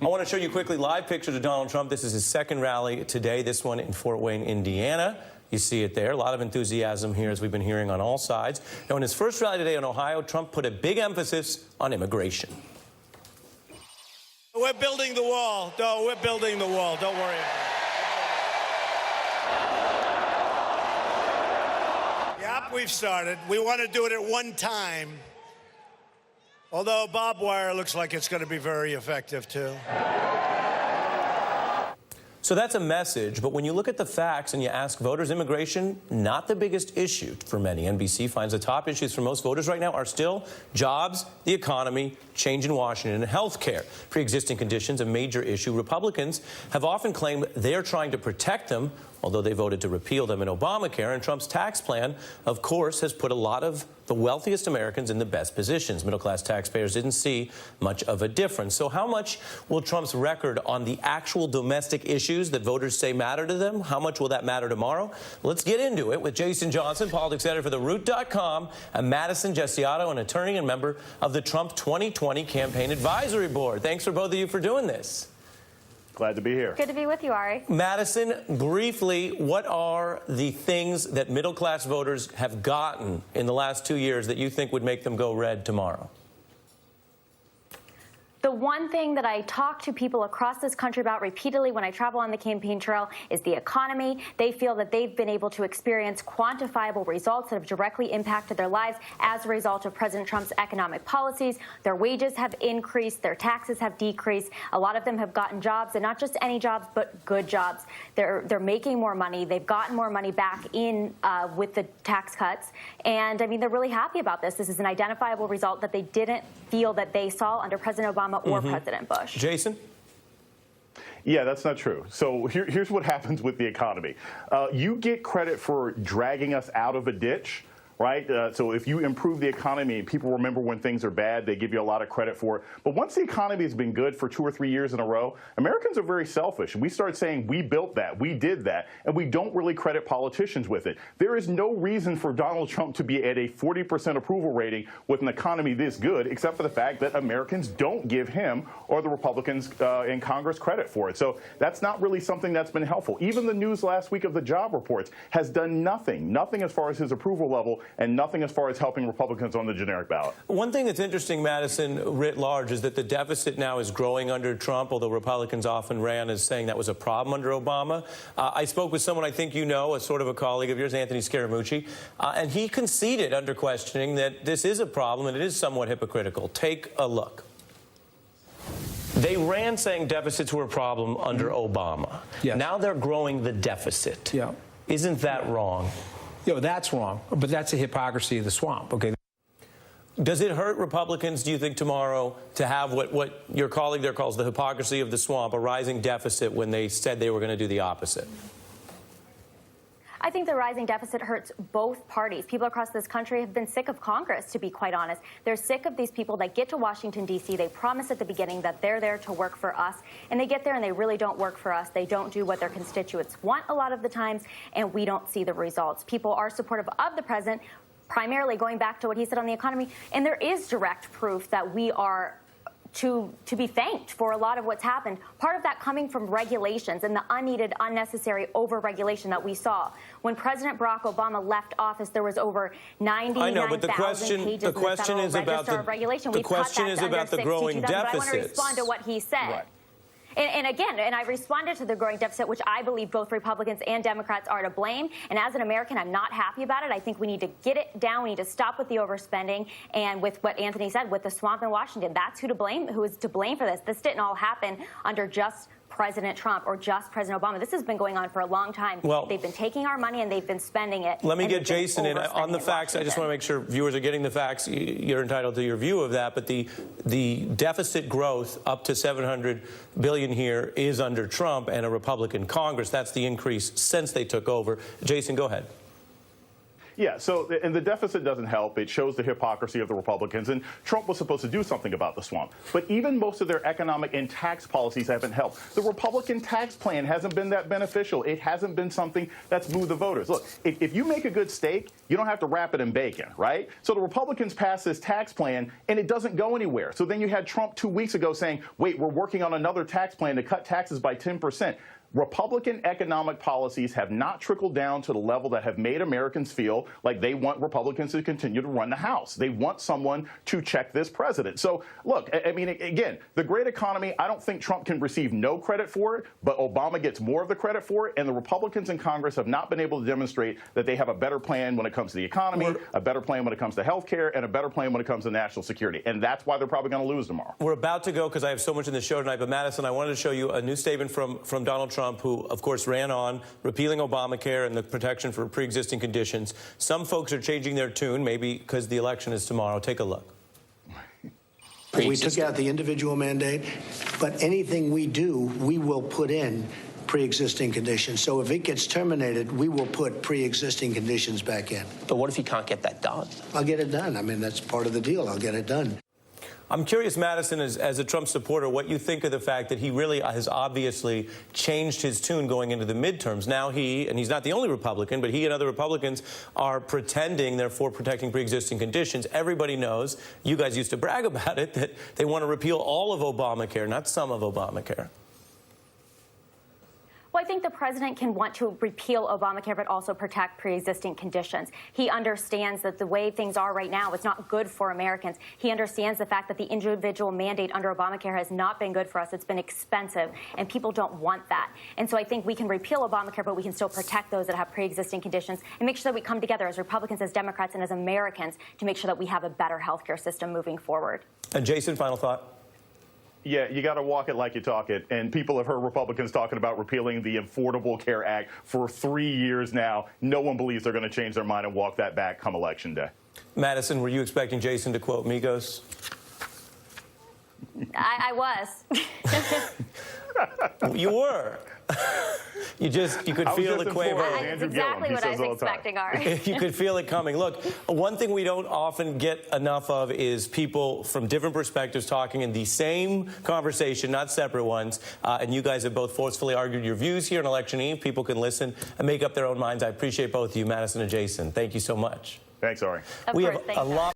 I want to show you quickly live pictures of Donald Trump. This is his second rally today, this one in Fort Wayne, Indiana. You see it there. A lot of enthusiasm here, as we've been hearing on all sides. Now, in his first rally today in Ohio, Trump put a big emphasis on immigration. We're building the wall. No, we're building the wall. Don't worry about it. Yep, we've started. We want to do it at one time. Although barbed wire looks like it's going to be very effective, too. So that's a message, but when you look at the facts and you ask voters, immigration, not the biggest issue for many. NBC finds the top issues for most voters right now are still jobs, the economy, change in Washington, and health care. Pre-existing conditions, a major issue. Republicans have often claimed they're trying to protect them, although they voted to repeal them in Obamacare. And Trump's tax plan, of course, has put a lot of the wealthiest Americans in the best positions. Middle-class taxpayers didn't see much of a difference. So how much will Trump's record on the actual domestic issues that voters say matter to them, how much will that matter tomorrow? Let's get into it with Jason Johnson, politics editor for TheRoot.com, and Madison Gesiotto, an attorney and member of the Trump 2020 Campaign Advisory Board. Thanks for both of you for doing this. Glad to be here. Good to be with you, Ari. Madison, briefly, what are the things that middle-class voters have gotten in the last 2 years that you think would make them go red tomorrow? The one thing that I talk to people across this country about repeatedly when I travel on the campaign trail is the economy. They feel that they've been able to experience quantifiable results that have directly impacted their lives as a result of President Trump's economic policies. Their wages have increased, their taxes have decreased. A lot of them have gotten jobs, and not just any jobs, but good jobs. They're making more money. They've gotten more money back in with the tax cuts. And, I mean, they're really happy about this. This is an identifiable result that they didn't feel that they saw under President Obama or President Bush. Jason? Yeah, that's not true. So here's what happens with the economy. You get credit for dragging us out of a ditch, right? So if you improve the economy, people remember when things are bad, they give you a lot of credit for it. But once the economy has been good for 2 or 3 years in a row, Americans are very selfish. We start saying we built that, we did that, and we don't really credit politicians with it. There is no reason for Donald Trump to be at a 40% approval rating with an economy this good, except for the fact that Americans don't give him or the Republicans in Congress credit for it. So that's not really something that's been helpful. Even the news last week of the job reports has done nothing as far as his approval level, and nothing as far as helping Republicans on the generic ballot. One thing that's interesting, Madison, writ large, is that the deficit now is growing under Trump, although Republicans often ran as saying that was a problem under Obama. I spoke with someone I think you know, a sort of a colleague of yours, Anthony Scaramucci, and he conceded under questioning that this is a problem and it is somewhat hypocritical. Take a look. They ran saying deficits were a problem under Obama. Yes. Now they're growing the deficit. Yeah. Isn't that wrong? That's wrong, but that's a hypocrisy of the swamp, okay? Does it hurt Republicans, do you think, tomorrow to have what your colleague there calls the hypocrisy of the swamp, a rising deficit, when they said they were going to do the opposite? I think the rising deficit hurts both parties. People across this country have been sick of Congress, to be quite honest. They're sick of these people that get to Washington, D.C. They promise at the beginning that they're there to work for us, and they get there and they really don't work for us. They don't do what their constituents want a lot of the times, and we don't see the results. People are supportive of the president, primarily going back to what he said on the economy, and there is direct proof that we are to be thanked for a lot of what's happened. Part of that coming from regulations and the unneeded, unnecessary over-regulation that we saw. When President Barack Obama left office, there was over 99,000 pages in the Federal Register of Regulation. The question is about the growing deficits. But I want to respond to what he said. Right. And again, I responded to the growing deficit, which I believe both Republicans and Democrats are to blame. And as an American, I'm not happy about it. I think we need to get it down. We need to stop with the overspending. And with what Anthony said, with the swamp in Washington, that's who is to blame for this. This didn't all happen under just President Trump or just President Obama. This has been going on for a long time. Well, they've been taking our money and they've been spending it. Let me get Jason in on the facts. I just want to make sure viewers are getting the facts. You're entitled to your view of that. But the deficit growth up to $700 billion here is under Trump and a Republican Congress. That's the increase since they took over. Jason, go ahead. Yeah, so, and the deficit doesn't help. It shows the hypocrisy of the Republicans, and Trump was supposed to do something about the swamp. But even most of their economic and tax policies haven't helped. The Republican tax plan hasn't been that beneficial. It hasn't been something that's moved the voters. Look, if you make a good steak, you don't have to wrap it in bacon, right? So the Republicans passed this tax plan, and it doesn't go anywhere. So then you had Trump 2 weeks ago saying, wait, we're working on another tax plan to cut taxes by 10%. Republican economic policies have not trickled down to the level that have made Americans feel like they want Republicans to continue to run the House. They want someone to check this president. So, look, I mean, again, the great economy, I don't think Trump can receive no credit for it, but Obama gets more of the credit for it, and the Republicans in Congress have not been able to demonstrate that they have a better plan when it comes to the economy, a better plan when it comes to health care, and a better plan when it comes to national security. And that's why they're probably going to lose tomorrow. We're about to go because I have so much in the show tonight, but Madison, I wanted to show you a new statement from Donald Trump, who, of course, ran on repealing Obamacare and the protection for pre-existing conditions. Some folks are changing their tune, maybe because the election is tomorrow. Take a look. We took out the individual mandate, but anything we do, we will put in pre-existing conditions. So if it gets terminated, we will put pre-existing conditions back in. But what if you can't get that done? I'll get it done. I mean, that's part of the deal. I'll get it done. I'm curious, Madison, as a Trump supporter, what you think of the fact that he really has obviously changed his tune going into the midterms. Now he, and he's not the only Republican, but he and other Republicans are pretending they're for protecting pre-existing conditions. Everybody knows, you guys used to brag about it, that they want to repeal all of Obamacare, not some of Obamacare. Well, I think the president can want to repeal Obamacare, but also protect pre-existing conditions. He understands that the way things are right now is not good for Americans. He understands the fact that the individual mandate under Obamacare has not been good for us. It's been expensive, and people don't want that. And so I think we can repeal Obamacare, but we can still protect those that have pre-existing conditions and make sure that we come together as Republicans, as Democrats, and as Americans to make sure that we have a better health care system moving forward. And Jason, final thought? Yeah, you got to walk it like you talk it. And people have heard Republicans talking about repealing the Affordable Care Act for 3 years now. No one believes they're going to change their mind and walk that back come Election Day. Madison, were you expecting Jason to quote Migos? I was. You were. You could feel the quaver. That's exactly what I was expecting, Ari. You could feel it coming. Look, one thing we don't often get enough of is people from different perspectives talking in the same conversation, not separate ones. And you guys have both forcefully argued your views here on Election Eve. People can listen and make up their own minds. I appreciate both of you, Madison and Jason. Thank you so much. Thanks, Ari. Of course, thanks, a lot.